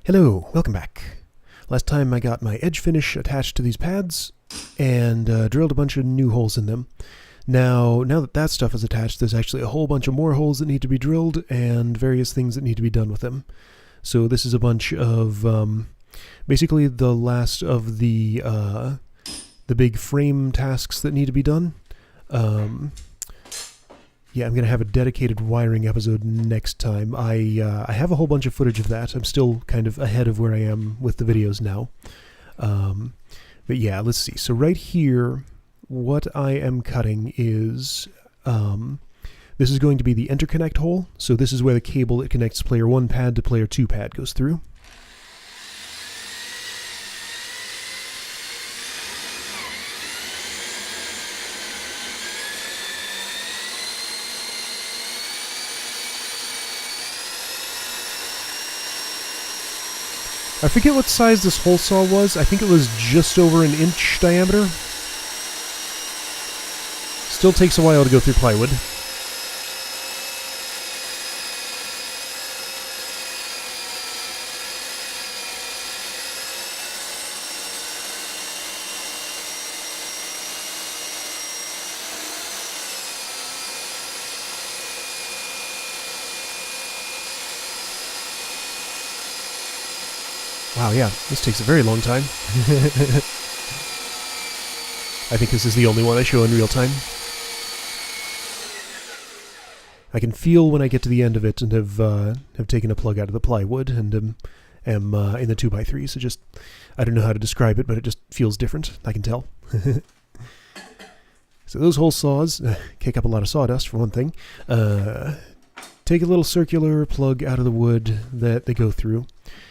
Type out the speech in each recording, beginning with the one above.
Hello, welcome back. Last time I got my edge finish attached to these pads and drilled a bunch of new holes in them. Now that that stuff is attached, there's actually a whole bunch of more holes that need to be drilled and various things that need to be done with them. So this is a bunch of basically the last of the big frame tasks that need to be done. Yeah, I'm going to have a dedicated wiring episode next time. I have a whole bunch of footage of that. I'm still kind of ahead of where I am with the videos now. But yeah, let's see. So right here, what I am cutting is... this is going to be the interconnect hole. So this is where the cable that connects player 1 pad to player 2 pad goes through. I forget what size this hole saw was. I think it was just over an inch diameter. Still takes a while to go through plywood. Wow, yeah, this takes a very long time. I think this is the only one I show in real time. I can feel when I get to the end of it and have taken a plug out of the plywood and am in the 2x3, so just, I don't know how to describe it, but it just feels different, I can tell. So those hole saws kick up a lot of sawdust, for one thing. Take a little circular plug out of the wood that they go through,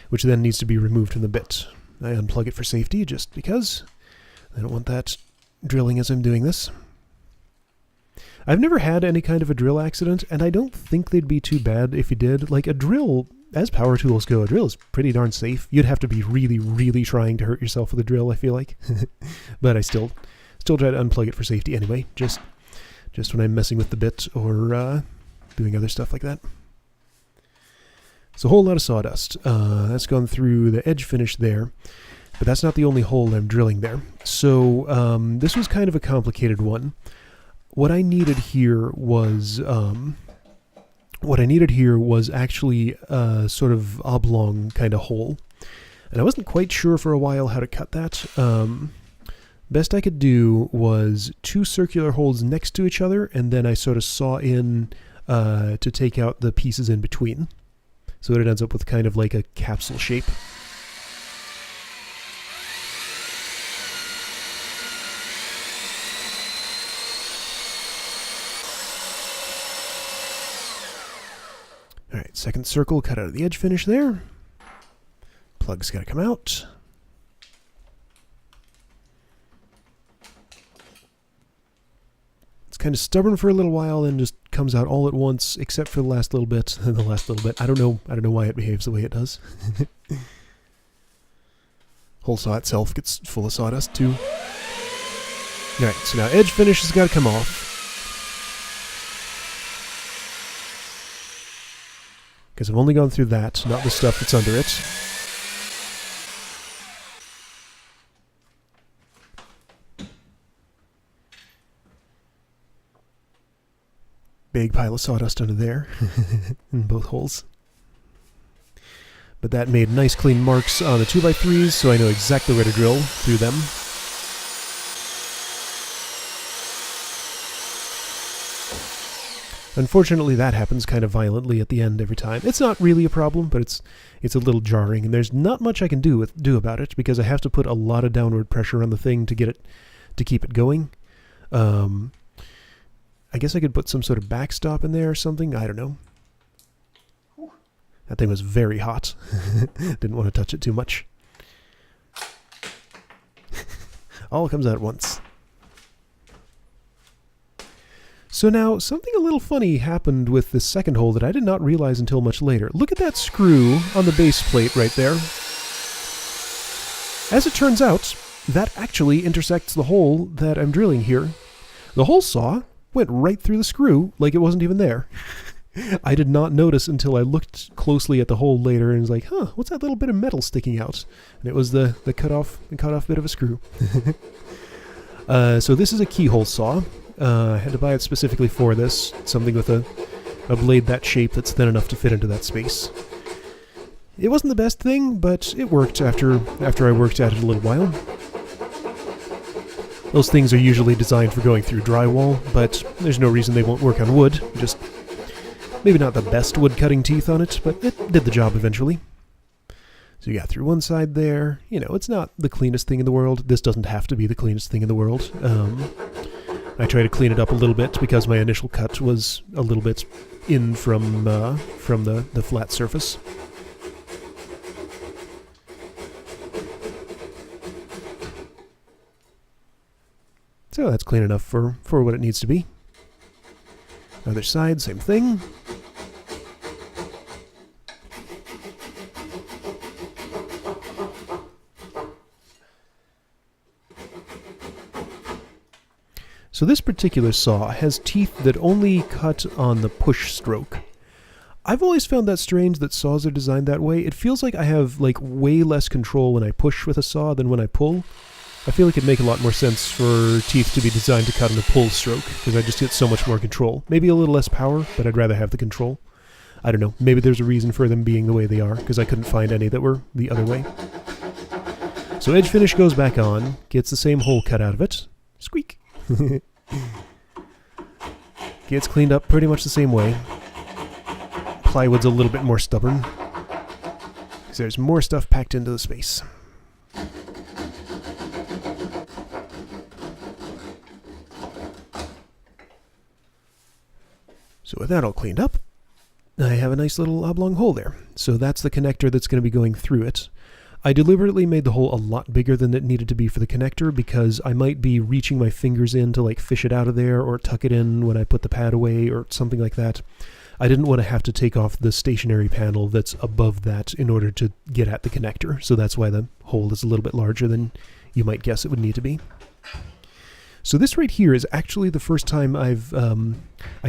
which then needs to be removed from the bit. I unplug it for safety, just because I don't want that drilling as I'm doing this. I've never had any kind of a drill accident, and I don't think they'd be too bad if you did. Like, a drill, as power tools go, a drill is pretty darn safe. You'd have to be really, really trying to hurt yourself with a drill, I feel like. But I still try to unplug it for safety anyway, just when I'm messing with the bit or doing other stuff like that. So a whole lot of sawdust. That's gone through the edge finish there, but that's not the only hole I'm drilling there. So this was kind of a complicated one. What I needed here was actually a sort of oblong kind of hole, and I wasn't quite sure for a while how to cut that. Best I could do was 2 circular holes next to each other, and then I sort of saw in to take out the pieces in between. So that it ends up with kind of like a capsule shape. Alright, second circle cut out of the edge finish there. Plug's gotta come out. It's kind of stubborn for a little while and just comes out all at once, except for the last little bit. And the last little bit, I don't know why it behaves the way it does. Hole saw itself gets full of sawdust too. Alright, so now edge finish has got to come off, because I've only gone through that, not the stuff that's under it. Big pile of sawdust under there in both holes. But that made nice clean marks on the 2x3s, so I know exactly where to drill through them. Unfortunately, that happens kind of violently at the end every time. It's not really a problem, but it's a little jarring, and there's not much I can do about it, because I have to put a lot of downward pressure on the thing to keep it going. I guess I could put some sort of backstop in there or something. I don't know. That thing was very hot. Didn't want to touch it too much. All comes out at once. So now, something a little funny happened with this second hole that I did not realize until much later. Look at that screw on the base plate right there. As it turns out, that actually intersects the hole that I'm drilling here. The hole saw went right through the screw like it wasn't even there. I did not notice until I looked closely at the hole later and was like, huh, what's that little bit of metal sticking out? And it was the cut off bit of a screw. So this is a keyhole saw. I had to buy it specifically for this, something with a blade that shape that's thin enough to fit into that space. It wasn't the best thing, but it worked after I worked at it a little while. Those things are usually designed for going through drywall, but there's no reason they won't work on wood. Just maybe not the best wood cutting teeth on it, but it did the job eventually. So you got through one side there. You know, it's not the cleanest thing in the world. This doesn't have to be the cleanest thing in the world. I try to clean it up a little bit because my initial cut was a little bit in from the flat surface. So that's clean enough for what it needs to be. Other side, same thing. So this particular saw has teeth that only cut on the push stroke. I've always found that strange that saws are designed that way. It feels like I have way less control when I push with a saw than when I pull. I feel like it'd make a lot more sense for teeth to be designed to cut on a pull stroke, because I just get so much more control. Maybe a little less power, but I'd rather have the control. I don't know, maybe there's a reason for them being the way they are, because I couldn't find any that were the other way. So edge finish goes back on, gets the same hole cut out of it. Squeak! Gets cleaned up pretty much the same way. Plywood's a little bit more stubborn, because there's more stuff packed into the space. So with that all cleaned up, I have a nice little oblong hole there. So that's the connector that's going to be going through it. I deliberately made the hole a lot bigger than it needed to be for the connector because I might be reaching my fingers in to fish it out of there or tuck it in when I put the pad away or something like that. I didn't want to have to take off the stationary panel that's above that in order to get at the connector. So that's why the hole is a little bit larger than you might guess it would need to be. So this right here is actually the first time I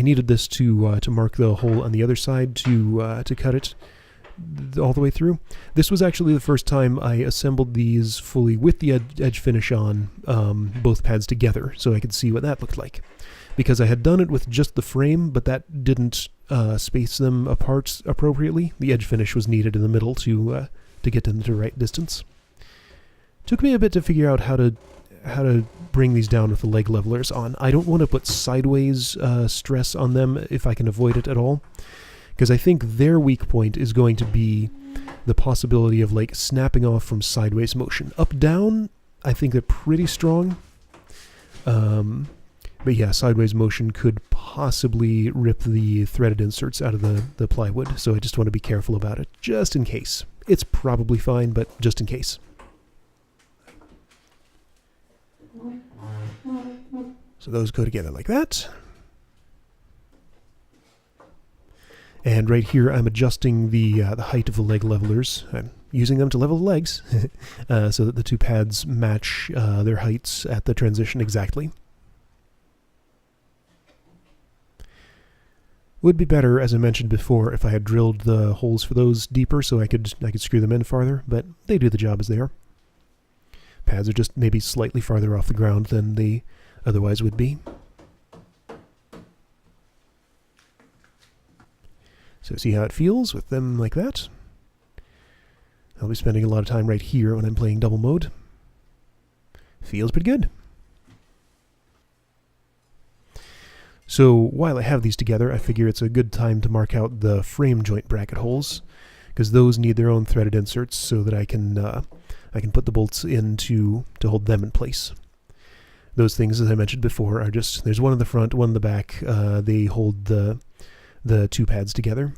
needed this to mark the hole on the other side to cut it all the way through. This was actually the first time I assembled these fully with the edge finish on both pads together, so I could see what that looked like. Because I had done it with just the frame, but that didn't space them apart appropriately. The edge finish was needed in the middle to get them to the right distance. Took me a bit to figure out how to bring these down with the leg levelers on. I don't want to put sideways stress on them if I can avoid it at all, because I think their weak point is going to be the possibility of snapping off from sideways motion. Up down, I think they're pretty strong, but yeah, sideways motion could possibly rip the threaded inserts out of the plywood, so I just want to be careful about it, just in case. It's probably fine, but just in case. So those go together like that. And right here I'm adjusting the height of the leg levelers. I'm using them to level the legs so that the two pads match their heights at the transition exactly. Would be better, as I mentioned before, if I had drilled the holes for those deeper so I could screw them in farther, but they do the job as they are. Pads are just maybe slightly farther off the ground than they otherwise would be. So see how it feels with them like that? I'll be spending a lot of time right here when I'm playing double mode. Feels pretty good. So while I have these together, I figure it's a good time to mark out the frame joint bracket holes, because those need their own threaded inserts so that I can put the bolts in to hold them in place. Those things, as I mentioned before, are just, there's one in the front, one in the back. They hold the two pads together.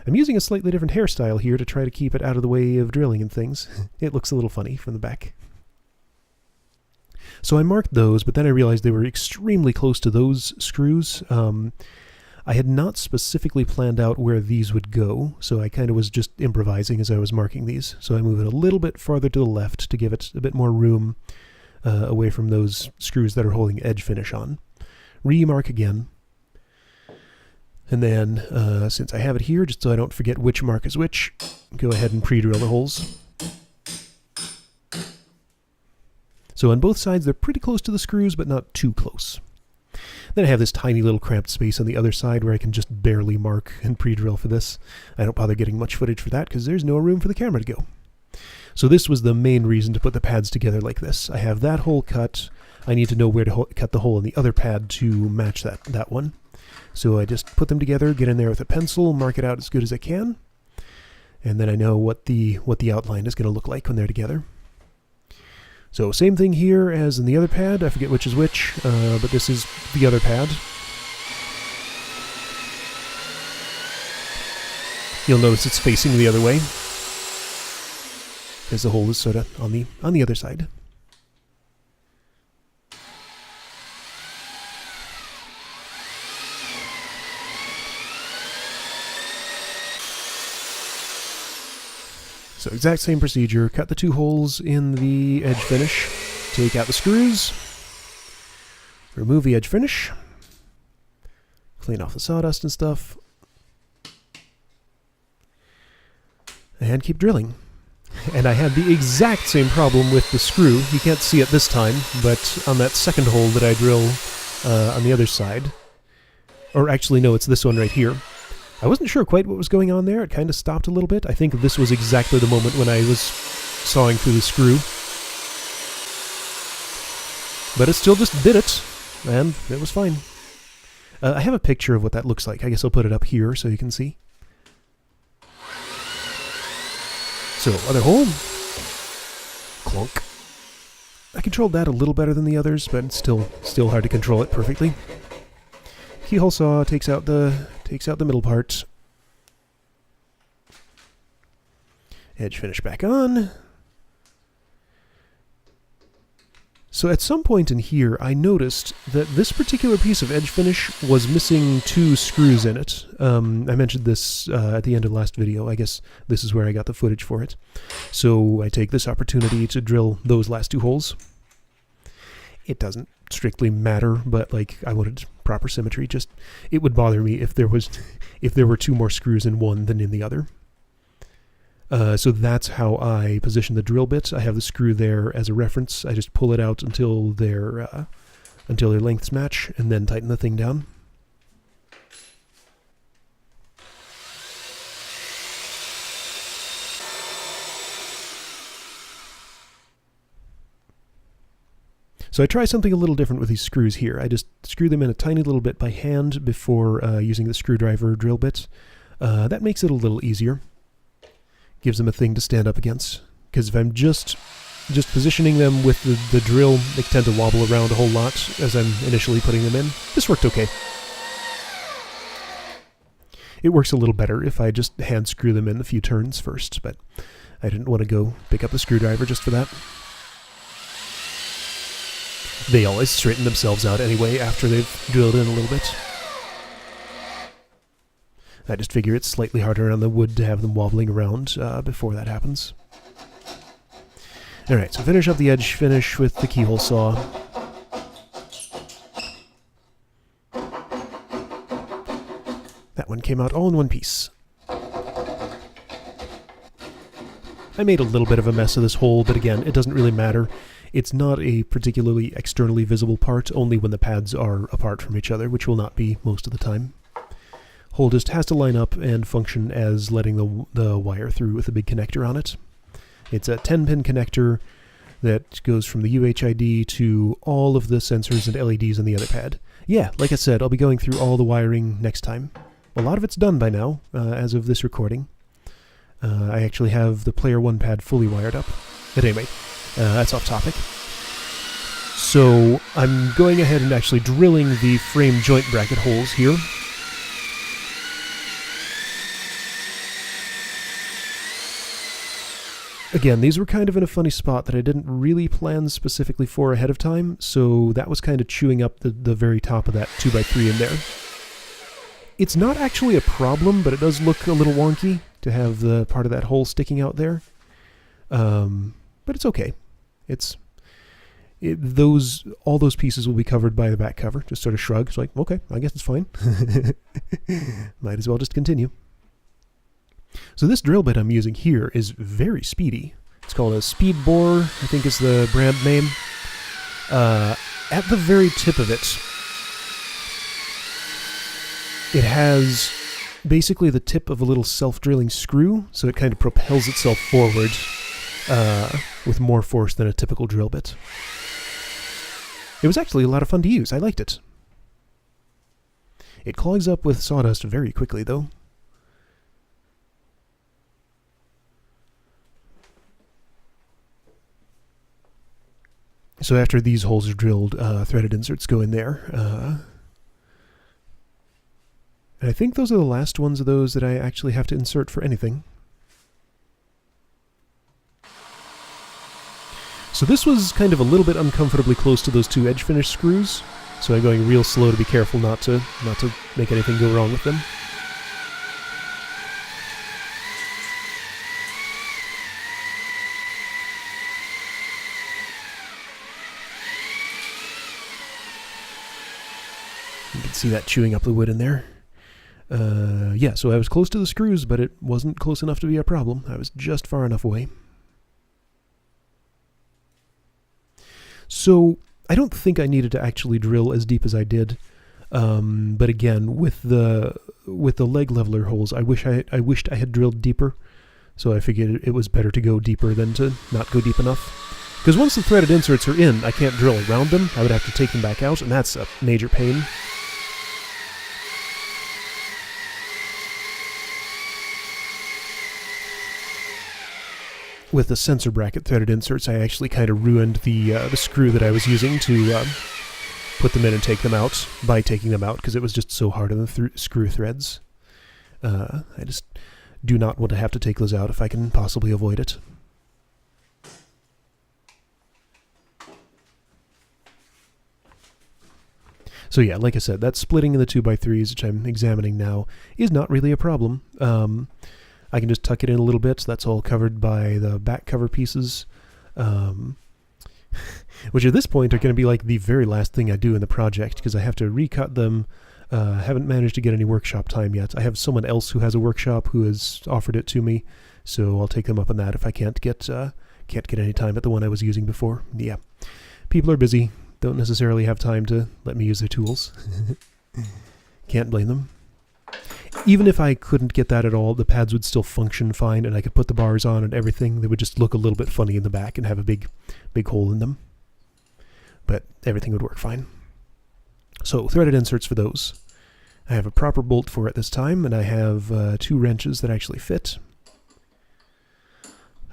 I'm using a slightly different hairstyle here to try to keep it out of the way of drilling and things. It looks a little funny from the back. So I marked those, but then I realized they were extremely close to those screws. I had not specifically planned out where these would go, so I kind of was just improvising as I was marking these. So I move it a little bit farther to the left to give it a bit more room away from those screws that are holding edge finish on. Remark again. And then, since I have it here, just so I don't forget which mark is which, go ahead and pre-drill the holes. So on both sides, they're pretty close to the screws, but not too close. Then I have this tiny little cramped space on the other side where I can just barely mark and pre-drill for this. I don't bother getting much footage for that because there's no room for the camera to go. So this was the main reason to put the pads together like this. I have that hole cut. I need to know where to cut the hole in the other pad to match that one. So I just put them together, get in there with a pencil, mark it out as good as I can, and then I know what the outline is going to look like when they're together. So same thing here as in the other pad. I forget which is which, but this is the other pad. You'll notice it's facing the other way, because the hole is sort of on the other side. So exact same procedure, cut the two holes in the edge finish, take out the screws, remove the edge finish, clean off the sawdust and stuff, and keep drilling. And I had the exact same problem with the screw. You can't see it this time, but on that second hole that I drill on the other side, or actually no, it's this one right here, I wasn't sure quite what was going on there. It kind of stopped a little bit. I think this was exactly the moment when I was sawing through the screw. But it still just did it, and it was fine. I have a picture of what that looks like. I guess I'll put it up here so you can see. So, other hole. Clunk. I controlled that a little better than the others, but it's still hard to control it perfectly. Keyhole saw takes out the middle part. Edge finish back on. So at some point in here, I noticed that this particular piece of edge finish was missing two screws in it. I mentioned this at the end of the last video. I guess this is where I got the footage for it. So I take this opportunity to drill those last two holes. It doesn't strictly matter, but like I wanted proper symmetry. Just it would bother me if there were two more screws in one than in the other. So that's how I position the drill bit. I have the screw there as a reference. I just pull it out until their lengths match, and then tighten the thing down. So I try something a little different with these screws here. I just screw them in a tiny little bit by hand before using the screwdriver drill bit. That makes it a little easier. Gives them a thing to stand up against. Because if I'm just positioning them with the drill, they tend to wobble around a whole lot as I'm initially putting them in. This worked okay. It works a little better if I just hand screw them in a few turns first, but I didn't want to go pick up the screwdriver just for that. They always straighten themselves out anyway after they've drilled in a little bit. I just figure it's slightly harder on the wood to have them wobbling around before that happens. Alright, so finish up the edge finish with the keyhole saw. That one came out all in one piece. I made a little bit of a mess of this hole, but again, it doesn't really matter. It's not a particularly externally visible part, only when the pads are apart from each other, which will not be most of the time. Hole just has to line up and function as letting the wire through with a big connector on it. It's a 10-pin connector that goes from the UHID to all of the sensors and LEDs on the other pad. Yeah, like I said, I'll be going through all the wiring next time. A lot of it's done by now, as of this recording. I actually have the Player 1 pad fully wired up. But anyway, that's off topic. So I'm going ahead and actually drilling the frame joint bracket holes here. Again, these were kind of in a funny spot that I didn't really plan specifically for ahead of time, so that was kind of chewing up the very top of that 2x3 in there. It's not actually a problem, but it does look a little wonky to have the part of that hole sticking out there. But it's okay. all those pieces will be covered by the back cover. Just sort of shrug. It's like, okay, I guess it's fine. Might as well just continue. So this drill bit I'm using here is very speedy. It's called a Speed Bore, I think is the brand name. At the very tip of it, it has basically the tip of a little self-drilling screw, so it kind of propels itself forward with more force than a typical drill bit. It was actually a lot of fun to use. I liked it. It clogs up with sawdust very quickly, though. So after these holes are drilled, threaded inserts go in there. And I think those are the last ones of those that I actually have to insert for anything. So this was kind of a little bit uncomfortably close to those two edge finish screws, so I'm going real slow to be careful not to make anything go wrong with them. You can see that chewing up the wood in there. Yeah, so I was close to the screws, but it wasn't close enough to be a problem. I was just far enough away. So I don't think I needed to actually drill as deep as I did, but again, with the leg leveler holes, I wished I had drilled deeper. So I figured it was better to go deeper than to not go deep enough. Because once the threaded inserts are in, I can't drill around them. I would have to take them back out, and that's a major pain. With the sensor bracket threaded inserts, I actually kind of ruined the screw that I was using to put them in and take them out by taking them out, because it was just so hard on the screw threads. I just do not want to have to take those out if I can possibly avoid it. So yeah, like I said, that splitting in the 2x3s, which I'm examining now, is not really a problem. I can just tuck it in a little bit. So that's all covered by the back cover pieces, which at this point are going to be like the very last thing I do in the project, because I have to recut them. Haven't managed to get any workshop time yet. I have someone else who has a workshop who has offered it to me, so I'll take them up on that if I can't get any time at the one I was using before. Yeah, people are busy. Don't necessarily have time to let me use their tools. Can't blame them. Even if I couldn't get that at all, the pads would still function fine, and I could put the bars on and everything. They would just look a little bit funny in the back and have a big hole in them. But everything would work fine. So, threaded inserts for those. I have a proper bolt for it this time, and I have 2 wrenches that actually fit.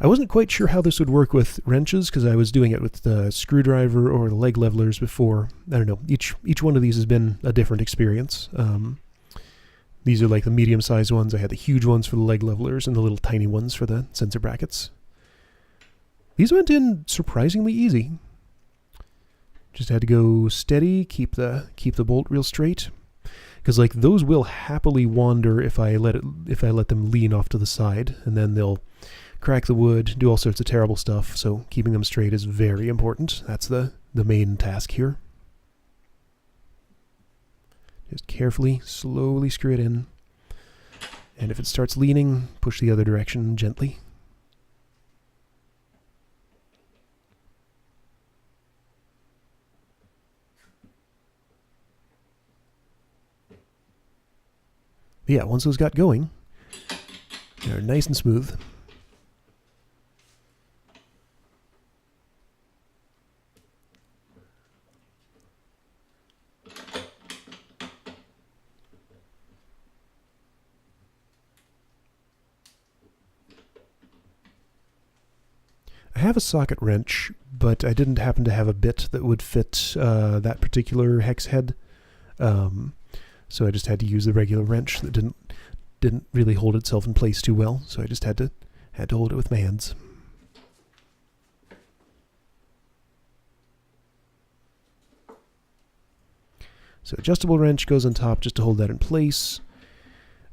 I wasn't quite sure how this would work with wrenches, because I was doing it with the screwdriver or the leg levelers before. I don't know. Each one of these has been a different experience. These are like the medium-sized ones. I had the huge ones for the leg levelers and the little tiny ones for the sensor brackets. These went in surprisingly easy. Just had to go steady, keep the bolt real straight, because like those will happily wander if I let them lean off to the side, and then they'll crack the wood, do all sorts of terrible stuff. So keeping them straight is very important. That's the main task here. Just carefully, slowly screw it in. And if it starts leaning, push the other direction gently. But yeah, once those got going, they're nice and smooth. I have a socket wrench, but I didn't happen to have a bit that would fit that particular hex head, so I just had to use the regular wrench that didn't really hold itself in place too well. So I just had to hold it with my hands. So adjustable wrench goes on top just to hold that in place,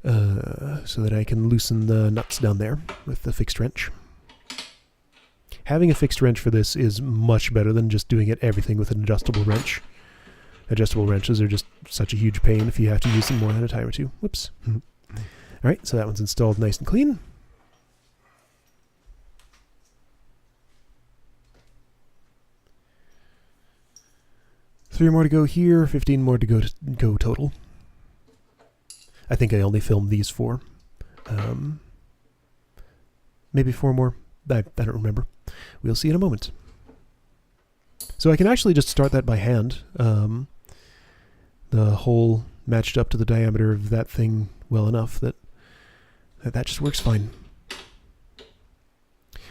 so that I can loosen the nuts down there with the fixed wrench. having a fixed wrench for this is much better than just doing everything with an adjustable wrench. Adjustable wrenches are just such a huge pain if you have to use them more than a time or two. Whoops. Alright, so that one's installed nice and clean. Three more to go here, 15 more to go total. I think I only filmed these 4. Maybe 4 more. I don't remember. We'll see in a moment. So I can actually just start that by hand. The hole matched up to the diameter of that thing well enough that just works fine.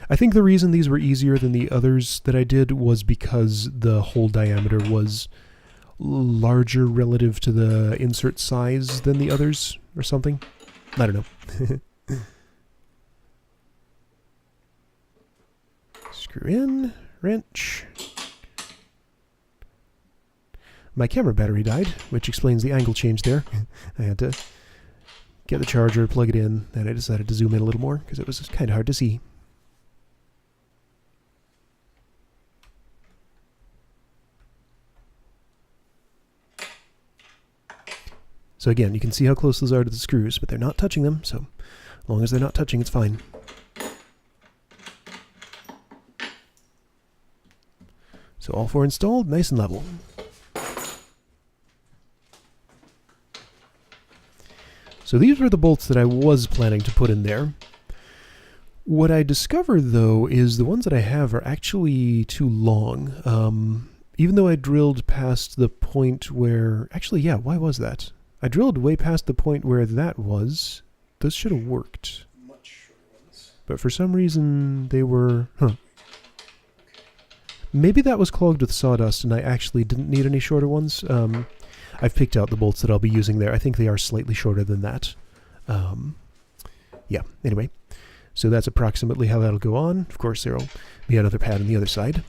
I think the reason these were easier than the others that I did was because the hole diameter was larger relative to the insert size than the others or something. I don't know. Screw in, wrench. My camera battery died, which explains the angle change there. I had to get the charger, plug it in, and I decided to zoom in a little more because it was kind of hard to see. So again, you can see how close those are to the screws, but they're not touching them, so as long as they're not touching, it's fine. So all 4 installed, nice and level. So these were the bolts that I was planning to put in there. What I discovered, though, is the ones that I have are actually too long. Even though I drilled past the point where... Actually, yeah, why was that? I drilled way past the point where that was. Those should have worked. Much shorter ones. But for some reason, they were... Huh. Maybe that was clogged with sawdust and I actually didn't need any shorter ones. I've picked out the bolts that I'll be using there. I think they are slightly shorter than that. Yeah, anyway. So that's approximately how that'll go on. Of course, there'll be another pad on the other side.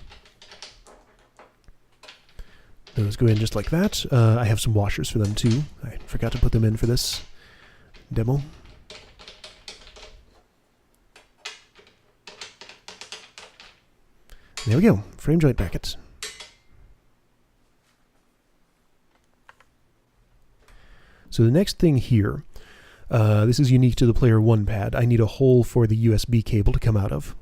Those go in just like that. I have some washers for them too. I forgot to put them in for this demo. There we go. Frame joint brackets. So the next thing here, this is unique to the Player 1 pad. I need a hole for the USB cable to come out of.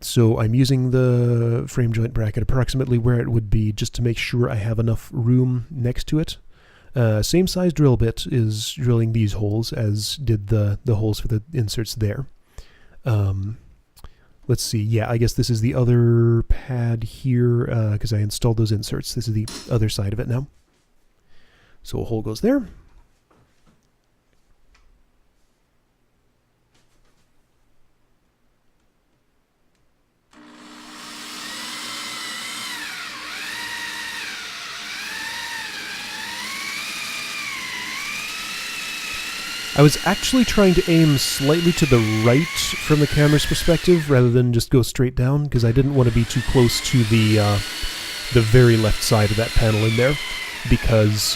So I'm using the frame joint bracket approximately where it would be just to make sure I have enough room next to it. Same size drill bit is drilling these holes as did the holes for the inserts there. Let's see, yeah, I guess this is the other pad here because I installed those inserts. This is the other side of it now. So a hole goes there. I was actually trying to aim slightly to the right from the camera's perspective rather than just go straight down because I didn't want to be too close to the very left side of that panel in there because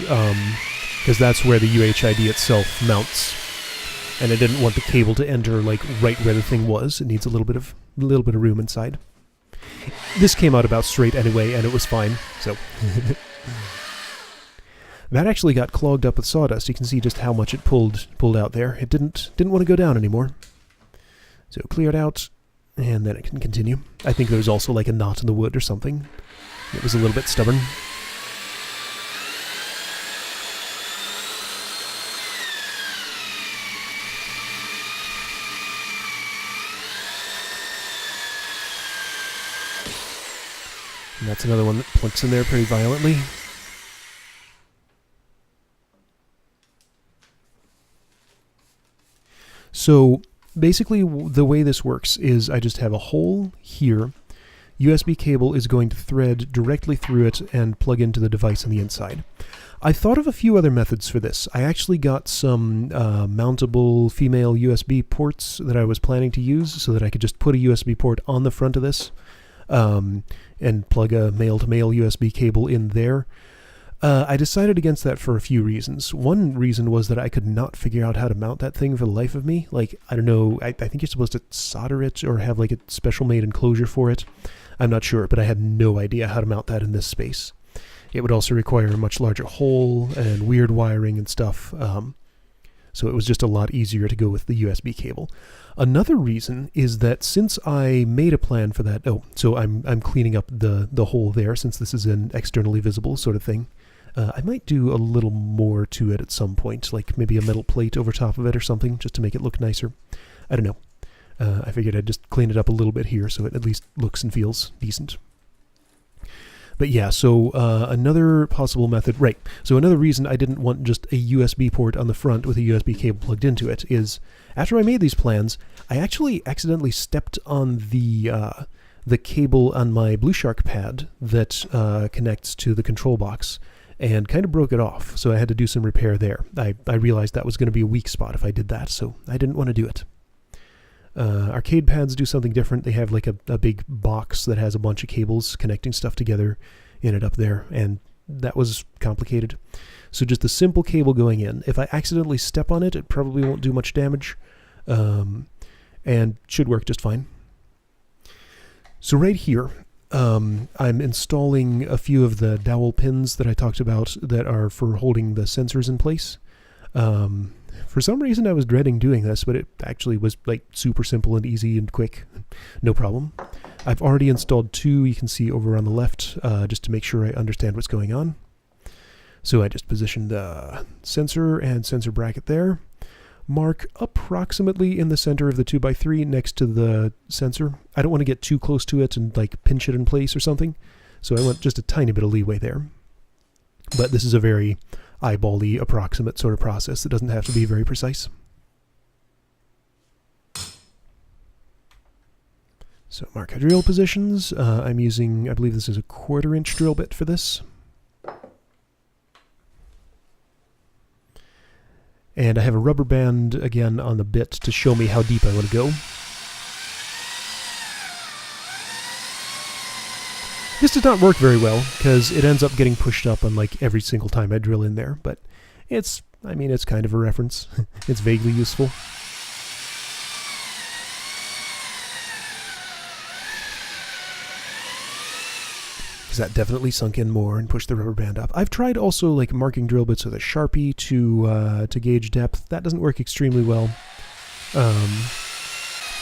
that's where the UHID itself mounts, and I didn't want the cable to enter like right where the thing was. It needs a little bit of room inside. This came out about straight anyway, and it was fine. So. That actually got clogged up with sawdust. You can see just how much it pulled out there. It didn't want to go down anymore. So clear it out, and then it can continue. I think there was also like a knot in the wood or something. It was a little bit stubborn. And that's another one that plunks in there pretty violently. So basically the way this works is I just have a hole here. USB cable is going to thread directly through it and plug into the device on the inside. I thought of a few other methods for this. I actually got some mountable female USB ports that I was planning to use so that I could just put a USB port on the front of this and plug a male-to-male USB cable in there. I decided against that for a few reasons. One reason was that I could not figure out how to mount that thing for the life of me. Like, I don't know, I think you're supposed to solder it or have like a special made enclosure for it. I'm not sure, but I had no idea how to mount that in this space. It would also require a much larger hole and weird wiring and stuff. So it was just a lot easier to go with the USB cable. Another reason is that since I made a plan for that, so I'm cleaning up the hole there since this is an externally visible sort of thing. I might do a little more to it at some point, like maybe a metal plate over top of it or something, just to make it look nicer. I don't know. I figured I'd just clean it up a little bit here so it at least looks and feels decent. But yeah, so another possible method, right, so another reason I didn't want just a USB port on the front with a USB cable plugged into it is, after I made these plans, I actually accidentally stepped on the cable on my Blue Shark pad that connects to the control box, and kind of broke it off, so I had to do some repair there. I realized that was going to be a weak spot if I did that, so I didn't want to do it. Arcade pads do something different. They have like a big box that has a bunch of cables connecting stuff together in it up there, and that was complicated. So just a simple cable going in. If I accidentally step on it, it probably won't do much damage, and should work just fine. So right here, I'm installing a few of the dowel pins that I talked about that are for holding the sensors in place. For some reason I was dreading doing this, but it actually was like super simple and easy and quick. No problem. I've already installed two, you can see over on the left, just to make sure I understand what's going on. So I just positioned the sensor and sensor bracket there. Mark approximately in the center of the 2x3 next to the sensor. I don't want to get too close to it and like pinch it in place or something, so I want just a tiny bit of leeway there. But this is a very eyeball-y approximate sort of process that doesn't have to be very precise. So mark our drill positions. I'm using, I believe this is a 1/4 inch drill bit for this. And I have a rubber band again on the bit to show me how deep I want to go. This does not work very well because it ends up getting pushed up on like every single time I drill in there, but it's kind of a reference. It's vaguely useful. Because that definitely sunk in more and pushed the rubber band up. I've tried also like marking drill bits with a Sharpie to gauge depth. That doesn't work extremely well.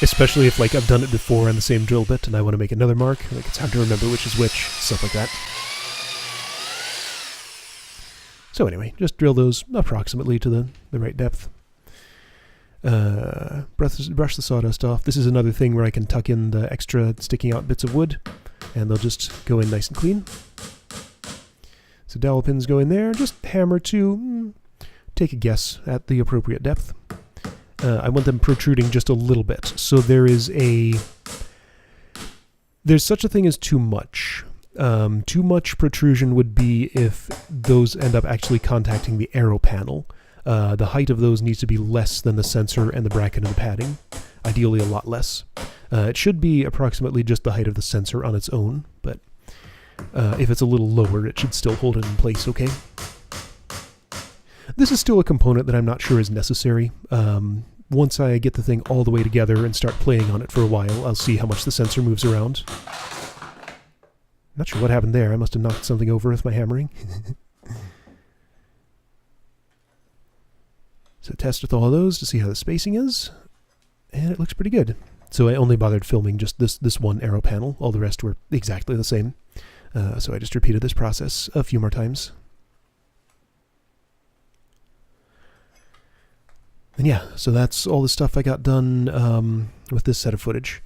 Especially if like I've done it before on the same drill bit and I want to make another mark. Like it's hard to remember which is which, stuff like that. So anyway, just drill those approximately to the right depth. Brush the sawdust off. This is another thing where I can tuck in the extra sticking out bits of wood, and they'll just go in nice and clean. So dowel pins go in there. Just hammer to take a guess at the appropriate depth. I want them protruding just a little bit. So there's such a thing as too much. Too much protrusion would be if those end up actually contacting the aero panel. The height of those needs to be less than the sensor and the bracket and the padding. Ideally a lot less. It should be approximately just the height of the sensor on its own, but if it's a little lower, it should still hold it in place okay. This is still a component that I'm not sure is necessary. Once I get the thing all the way together and start playing on it for a while, I'll see how much the sensor moves around. Not sure what happened there. I must have knocked something over with my hammering. So test with all of those to see how the spacing is. And it looks pretty good. So I only bothered filming just this one aero panel. All the rest were exactly the same. So I just repeated this process a few more times. And yeah, so that's all the stuff I got done with this set of footage.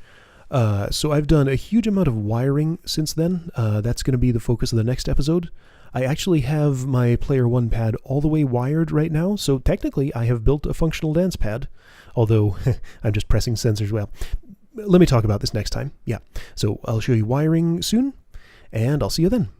So I've done a huge amount of wiring since then. That's going to be the focus of the next episode. I actually have my Player 1 pad all the way wired right now, so technically I have built a functional dance pad, although I'm just pressing sensors. Well, let me talk about this next time. Yeah, so I'll show you wiring soon, and I'll see you then.